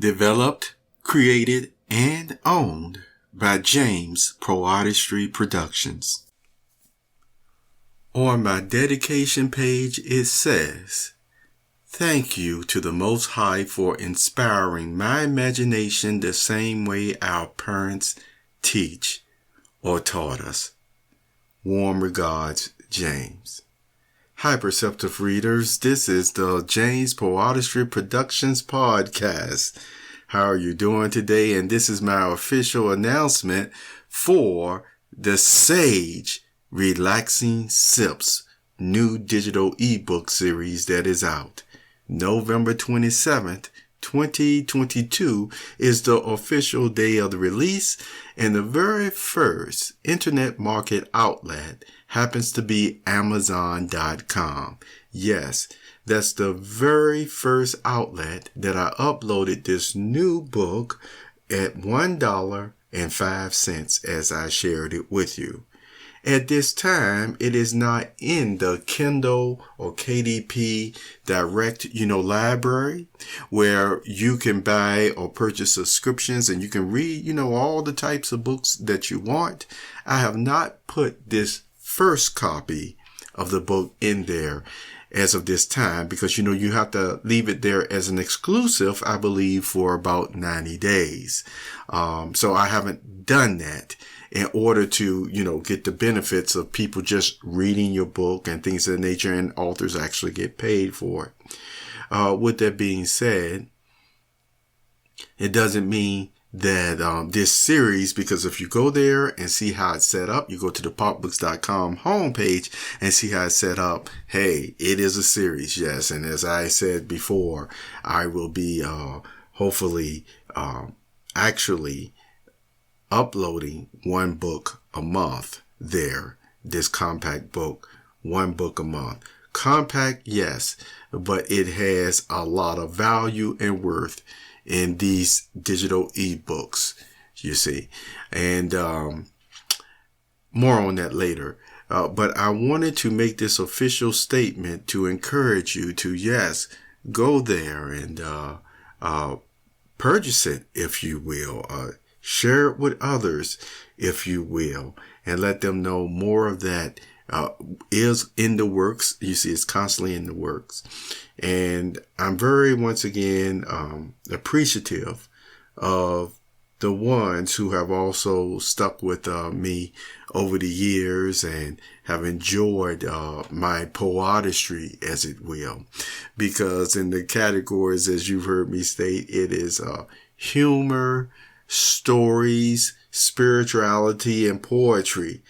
Developed, created, and owned by James PoeArtistry Productions. On my dedication page, it says, "Thank you to the Most High for inspiring my imagination the same way our parents teach or taught us. Warm regards, James." Hi, Perceptive Readers. This is the James PoeArtistry Productions podcast. How are you doing today? And this is my official announcement for the Sage Relaxing Sips new digital ebook series that is out. November 27th, 2022 is the official day of the release, and the very first internet market outlet happens to be Amazon.com. Yes, that's the very first outlet that I uploaded this new book at $1.05 as I shared it with you. At this time, it is not in the Kindle or KDP direct, library where you can buy or purchase subscriptions and you can read, all the types of books that you want. I have not put this first copy of the book in there as of this time because, you have to leave it there as an exclusive, I believe, for about 90 days. So I haven't done that in order to, get the benefits of people just reading your book and things of that nature, and authors actually get paid for it. With that being said, it doesn't mean that this series, because if you go there and see how it's set up, you go to the PocbooksCrypto homepage and see how it's set up. Hey, it is a series, yes. And as I said before, I will be hopefully actually uploading one book a month there. This compact book, one book a month. Compact, yes, but it has a lot of value and worth in these digital ebooks, you see. And more on that later. But I wanted to make this official statement to encourage you to, yes, go there and purchase it, if you will. Share it with others, if you will, and let them know more of that is in the works. You see, it's constantly in the works. And I'm very, once again, appreciative of the ones who have also stuck with me over the years and have enjoyed my PoeArtistry, as it will. Because in the categories, as you've heard me state, it is humor, stories, spirituality, and poetry,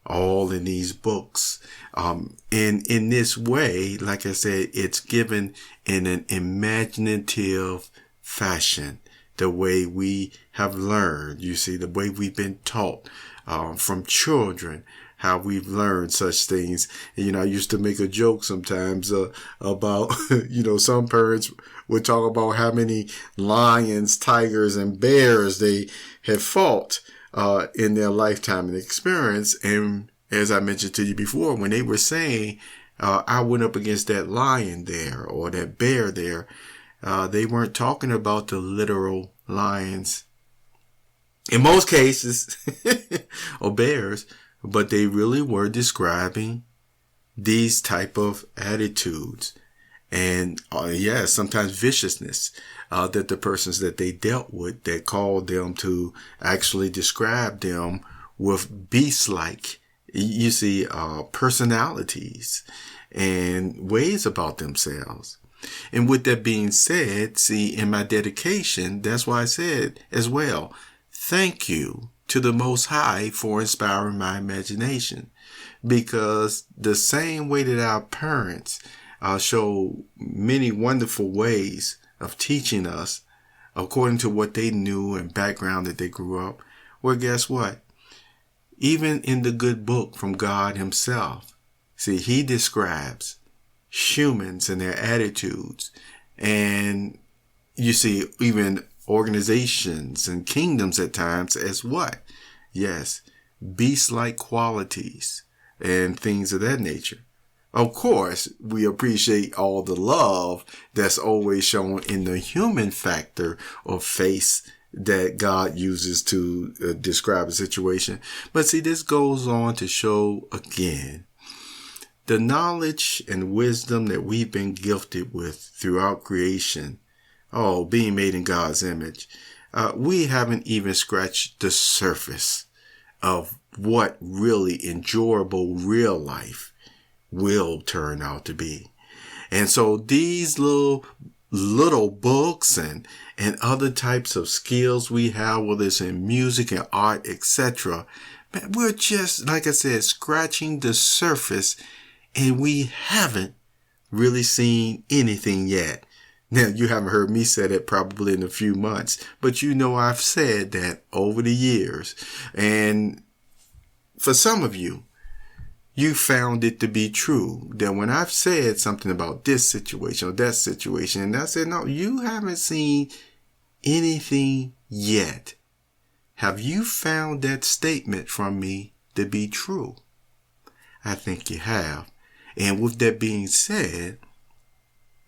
all in these books. And in this way, like I said, it's given in an imaginative fashion, the way we have learned, you see, the way we've been taught from children, how we've learned such things. And, I used to make a joke sometimes about, some parents would talk about how many lions, tigers, and bears they have fought in their lifetime and experience. And as I mentioned to you before, when they were saying, I went up against that lion there or that bear there, they weren't talking about the literal lions in most cases or bears, but they really were describing these type of attitudes and, sometimes viciousness that the persons that they dealt with, that called them to actually describe them with beast-like, you see, personalities and ways about themselves. And with that being said, see, in my dedication, that's why I said as well, thank you to the Most High for inspiring my imagination. Because the same way that our parents show many wonderful ways of teaching us according to what they knew and background that they grew up, well, guess what? Even in the good book from God himself, see, he describes humans and their attitudes, and you see even organizations and kingdoms at times as what? Yes, beast-like qualities and things of that nature. Of course, we appreciate all the love that's always shown in the human factor or face that God uses to describe a situation. But see, this goes on to show again the knowledge and wisdom that we've been gifted with throughout creation, being made in God's image. We haven't even scratched the surface of what really enjoyable real life will turn out to be. And so these little books and other types of skills we have, whether it's in music and art, etc., we're just, like I said, scratching the surface, and we haven't really seen anything yet. Now, you haven't heard me say that probably in a few months, but I've said that over the years. And for some of you, you found it to be true that when I've said something about this situation or that situation, and I said, no, you haven't seen anything yet. Have you found that statement from me to be true? I think you have. And with that being said,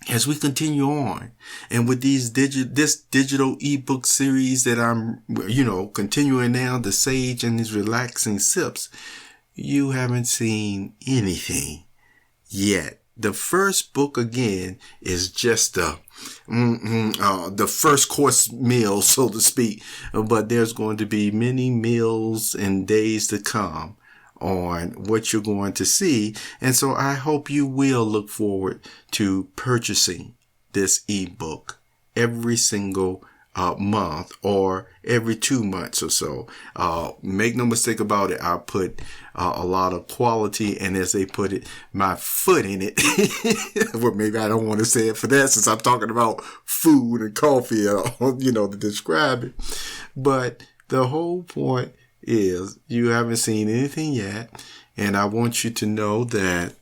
as we continue on and with this digital ebook series that I'm, continuing now, The Sage and His Relaxing Sips, you haven't seen anything yet. The first book, again, is just the first course meal, so to speak. But there's going to be many meals and days to come on what you're going to see. And so I hope you will look forward to purchasing this ebook every single month or every 2 months or so. Make no mistake about it. I put a lot of quality, and as they put it, my foot in it. Well, maybe I don't want to say it for that, since I'm talking about food and coffee, to describe it. But the whole point is you haven't seen anything yet. And I want you to know that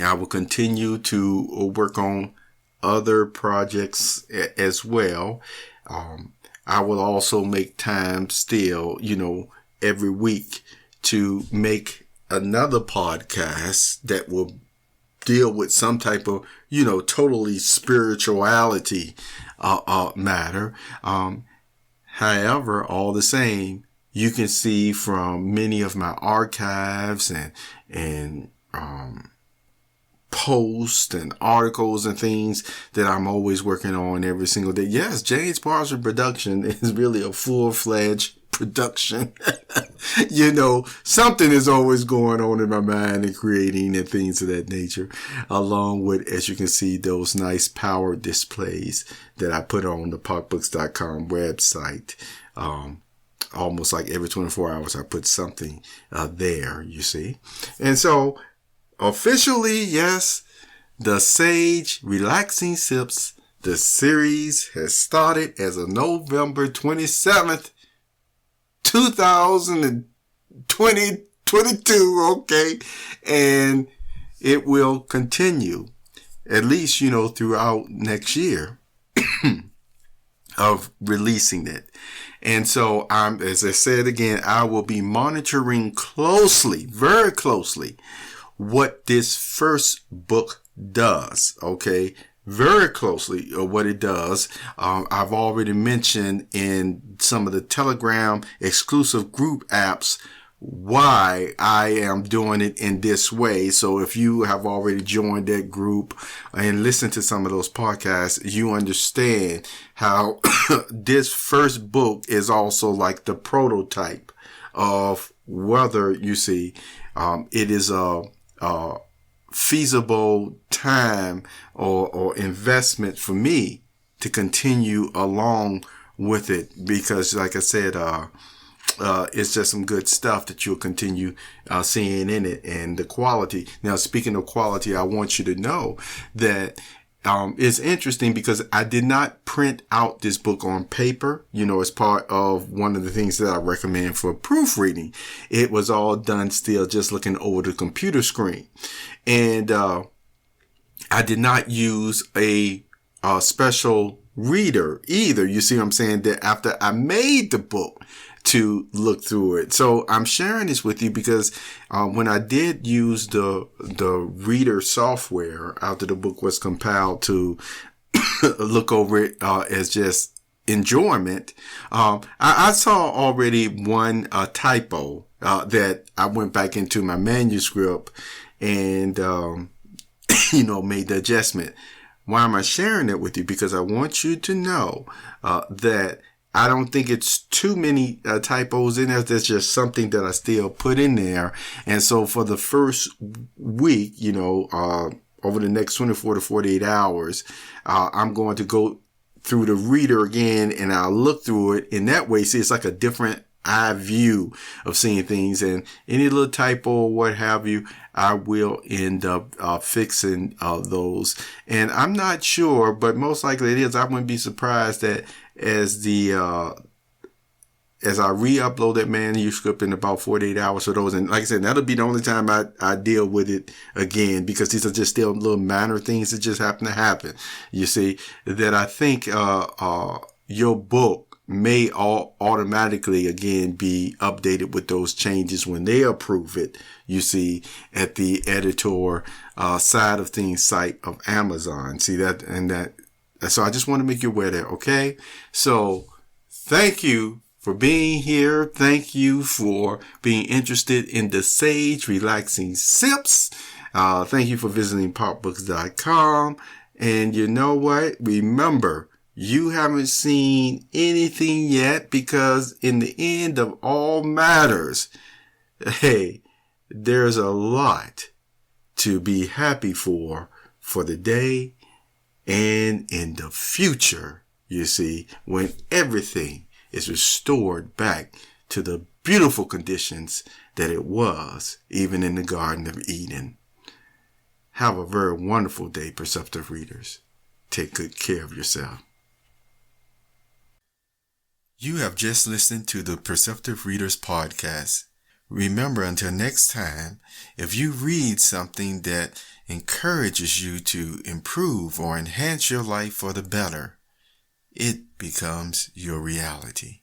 I will continue to work on other projects as well. I will also make time still, every week to make another podcast that will deal with some type of, totally spirituality matter. However, all the same, you can see from many of my archives and posts and articles and things that I'm always working on every single day. Yes, James Parson Production is really a full-fledged production. Something is always going on in my mind and creating and things of that nature, along with, as you can see, those nice power displays that I put on the PocbooksCrypto.com website. Almost like every 24 hours, I put something there, you see. And so, officially, yes, the Sage Relaxing Sips, the series has started as of November 27th, 2022, okay? And it will continue, at least, throughout next year of releasing it. And so, as I said again, I will be monitoring closely, very closely, what this first book does, okay? Very closely what it does. I've already mentioned in some of the Telegram exclusive group apps why I am doing it in this way. So if you have already joined that group and listened to some of those podcasts, you understand how this first book is also like the prototype of whether, you see, it is a feasible time or investment for me to continue along with it, because like I said, it's just some good stuff that you'll continue seeing in it, and the quality. Now, speaking of quality, I want you to know that it's interesting because I did not print out this book on paper, as part of one of the things that I recommend for proofreading. It was all done still just looking over the computer screen. And I did not use a special reader either. You see what I'm saying? That after I made the book, to look through it. So I'm sharing this with you because when I did use the reader software after the book was compiled to look over it as just enjoyment, I saw already one typo that I went back into my manuscript and made the adjustment. Why am I sharing it with you? Because I want you to know that I don't think it's too many typos in there. There's just something that I still put in there. And so for the first week, over the next 24 to 48 hours, I'm going to go through the reader again and I'll look through it in that way. See, it's like a different eye view of seeing things, and any little typo or what have you, I will end up fixing those. And I'm not sure, but most likely it is. I wouldn't be surprised that as I re-upload that manuscript in about 48 hours for those. And like I said, that'll be the only time I deal with it again, because these are just still little minor things that just happen to happen. You see, that I think your book may automatically again be updated with those changes when they approve it, you see, at the editor side of things site of Amazon. See that, and that. So I just want to make you aware that, okay? So thank you for being here. Thank you for being interested in the Sage Relaxing Sips. Thank you for visiting PocbooksCrypto.com. And you know what? Remember, you haven't seen anything yet, because in the end of all matters, hey, there's a lot to be happy for the day and in the future, you see, when everything is restored back to the beautiful conditions that it was, even in the Garden of Eden. Have a very wonderful day, Perceptive Readers. Take good care of yourself. You have just listened to the Perceptive Readers podcast. Remember, until next time, if you read something that encourages you to improve or enhance your life for the better, it becomes your reality.